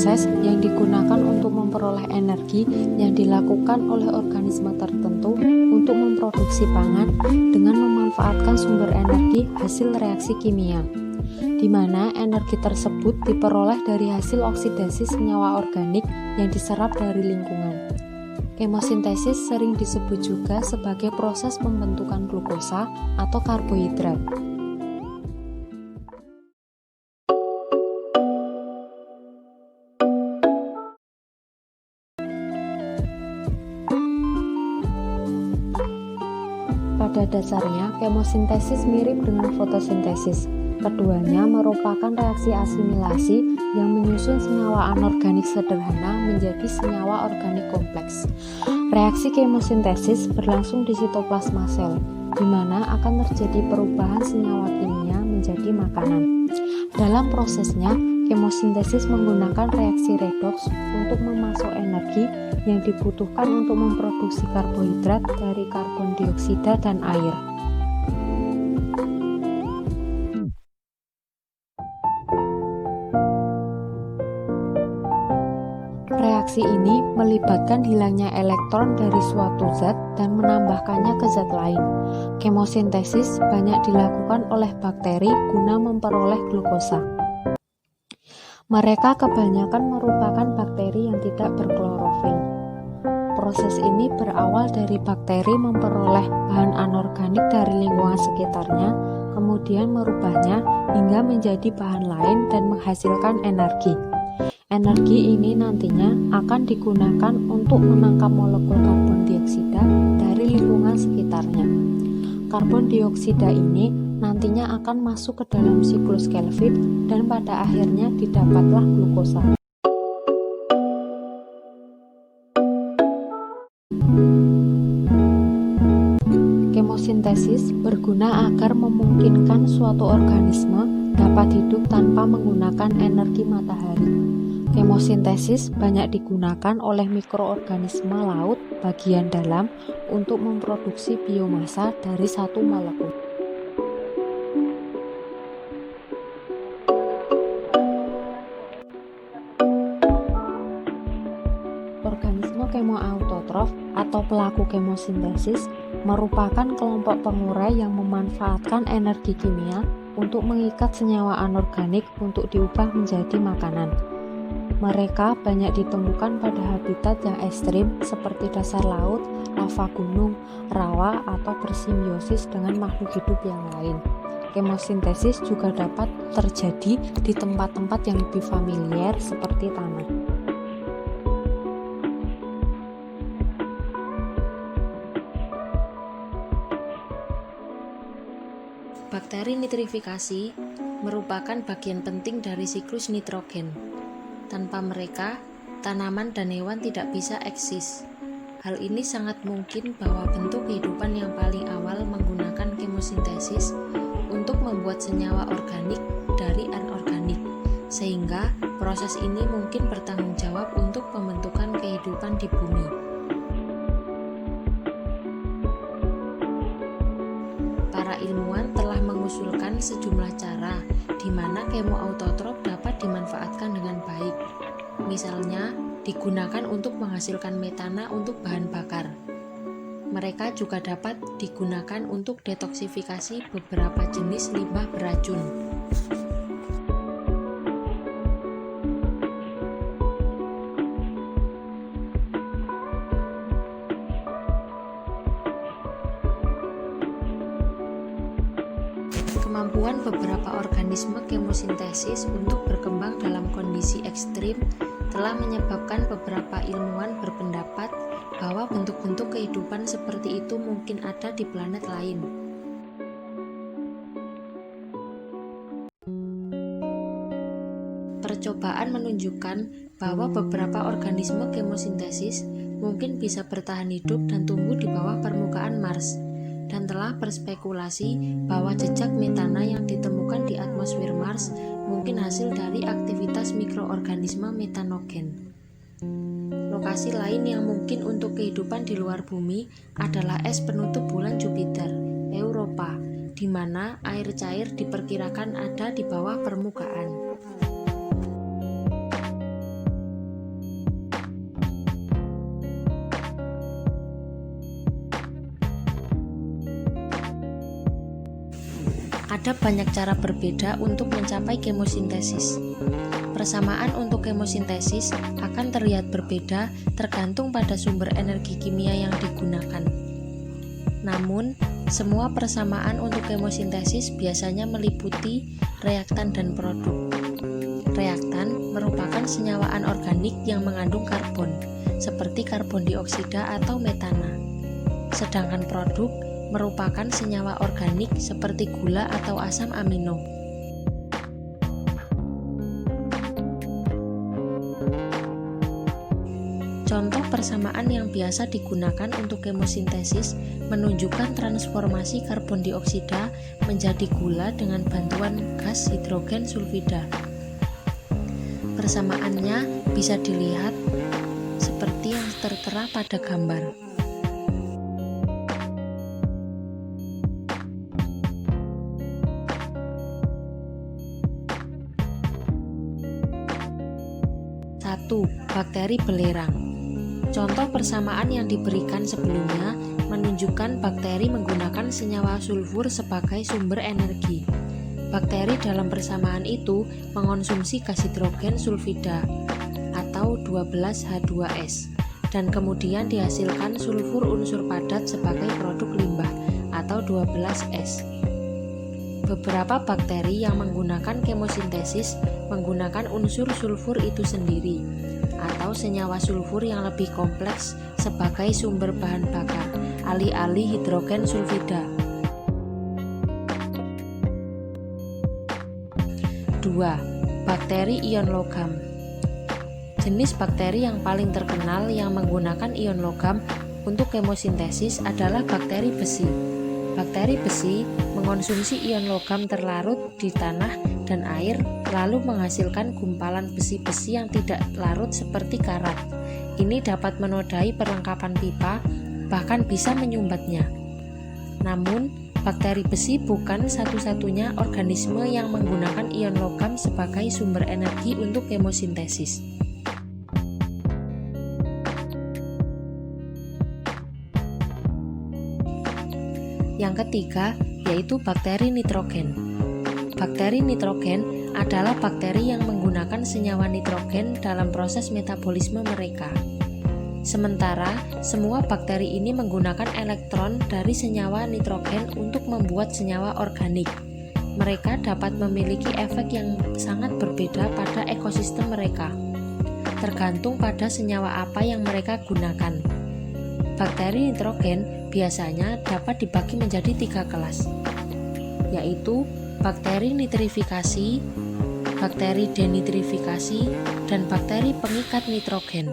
proses yang digunakan untuk memperoleh energi yang dilakukan oleh organisme tertentu untuk memproduksi pangan dengan memanfaatkan sumber energi hasil reaksi kimia, di mana energi tersebut diperoleh dari hasil oksidasi senyawa organik yang diserap dari lingkungan. Kemosintesis sering disebut juga sebagai proses pembentukan glukosa atau karbohidrat. Pada dasarnya, kemosintesis mirip dengan fotosintesis. Keduanya merupakan reaksi asimilasi yang menyusun senyawa anorganik sederhana menjadi senyawa organik kompleks. Reaksi kemosintesis berlangsung di sitoplasma sel, di mana akan terjadi perubahan senyawa kimia menjadi makanan. Dalam prosesnya, kemosintesis menggunakan reaksi redoks untuk memasok energi yang dibutuhkan untuk memproduksi karbohidrat dari karbon dioksida dan air. Reaksi ini melibatkan hilangnya elektron dari suatu zat dan menambahkannya ke zat lain. Kemosintesis banyak dilakukan oleh bakteri guna memperoleh glukosa. Mereka kebanyakan merupakan bakteri yang tidak berklorofil. Proses ini berawal dari bakteri memperoleh bahan anorganik dari lingkungan sekitarnya, kemudian merubahnya hingga menjadi bahan lain dan menghasilkan energi. Energi ini nantinya akan digunakan untuk menangkap molekul karbon dioksida dari lingkungan sekitarnya. Karbon dioksida ini nantinya akan masuk ke dalam siklus Calvin dan pada akhirnya didapatlah glukosa. Kemosintesis berguna agar memungkinkan suatu organisme dapat hidup tanpa menggunakan energi matahari. Kemosintesis banyak digunakan oleh mikroorganisme laut bagian dalam untuk memproduksi biomasa dari satu molekul. Organisme kemoautotrof atau pelaku kemosintesis merupakan kelompok pengurai yang memanfaatkan energi kimia untuk mengikat senyawa anorganik untuk diubah menjadi makanan. Mereka banyak ditemukan pada habitat yang ekstrim seperti dasar laut, lava gunung, rawa, atau bersimbiosis dengan makhluk hidup yang lain. Kemosintesis juga dapat terjadi di tempat-tempat yang lebih familiar seperti tanah. Bakteri nitrifikasi merupakan bagian penting dari siklus nitrogen. Tanpa mereka, tanaman dan hewan tidak bisa eksis. Hal ini sangat mungkin bahwa bentuk kehidupan yang paling awal menggunakan kemosintesis untuk membuat senyawa organik dari anorganik, sehingga proses ini mungkin bertanggung jawab untuk pembentukan kehidupan di bumi. Para ilmuwan telah mengusulkan sejumlah cara di mana kemoautotrof dapat dimanfaatkan dengan baik. Misalnya, digunakan untuk menghasilkan metana untuk bahan bakar. Mereka juga dapat digunakan untuk detoksifikasi beberapa jenis limbah beracun. Kemampuan beberapa organisme kemosintesis untuk berkembang dalam kondisi ekstrim telah menyebabkan beberapa ilmuwan berpendapat bahwa bentuk-bentuk kehidupan seperti itu mungkin ada di planet lain. Percobaan menunjukkan bahwa beberapa organisme kemosintesis mungkin bisa bertahan hidup dan tumbuh di bawah permukaan Mars, dan telah berspekulasi bahwa jejak metana yang ditemukan di atmosfer Mars mungkin hasil dari aktivitas mikroorganisme metanogen. Lokasi lain yang mungkin untuk kehidupan di luar bumi adalah es penutup bulan Jupiter, Europa, di mana air cair diperkirakan ada di bawah permukaan. Ada banyak cara berbeda untuk mencapai kemosintesis. Persamaan untuk kemosintesis akan terlihat berbeda tergantung pada sumber energi kimia yang digunakan. Namun, semua persamaan untuk kemosintesis biasanya meliputi reaktan dan produk. Reaktan merupakan senyawa anorganik yang mengandung karbon, seperti karbon dioksida atau metana. Sedangkan produk merupakan senyawa organik seperti gula atau asam amino. Contoh persamaan yang biasa digunakan untuk kemosintesis menunjukkan transformasi karbon dioksida menjadi gula dengan bantuan gas hidrogen sulfida. Persamaannya bisa dilihat seperti yang tertera pada gambar. Bakteri belerang. Contoh persamaan yang diberikan sebelumnya menunjukkan bakteri menggunakan senyawa sulfur sebagai sumber energi. Bakteri dalam persamaan itu mengonsumsi gas hidrogen sulfida atau 12H2S dan kemudian dihasilkan sulfur unsur padat sebagai produk limbah atau 12S. Beberapa bakteri yang menggunakan kemosintesis menggunakan unsur sulfur itu sendiri atau senyawa sulfur yang lebih kompleks sebagai sumber bahan bakar, alih-alih hidrogen sulfida. 2. Bakteri ion logam. Jenis bakteri yang paling terkenal yang menggunakan ion logam untuk kemosintesis adalah bakteri besi. Bakteri besi mengonsumsi ion logam terlarut di tanah dan air, lalu menghasilkan gumpalan besi-besi yang tidak larut seperti karat. Ini dapat menodai perlengkapan pipa, bahkan bisa menyumbatnya. Namun, bakteri besi bukan satu-satunya organisme yang menggunakan ion logam sebagai sumber energi untuk kemosintesis. Yang ketiga, yaitu bakteri nitrogen. Bakteri nitrogen adalah bakteri yang menggunakan senyawa nitrogen dalam proses metabolisme mereka. Sementara, semua bakteri ini menggunakan elektron dari senyawa nitrogen untuk membuat senyawa organik. Mereka dapat memiliki efek yang sangat berbeda pada ekosistem mereka, tergantung pada senyawa apa yang mereka gunakan. Bakteri nitrogen biasanya dapat dibagi menjadi 3 kelas, yaitu bakteri nitrifikasi, bakteri denitrifikasi, dan bakteri pengikat nitrogen.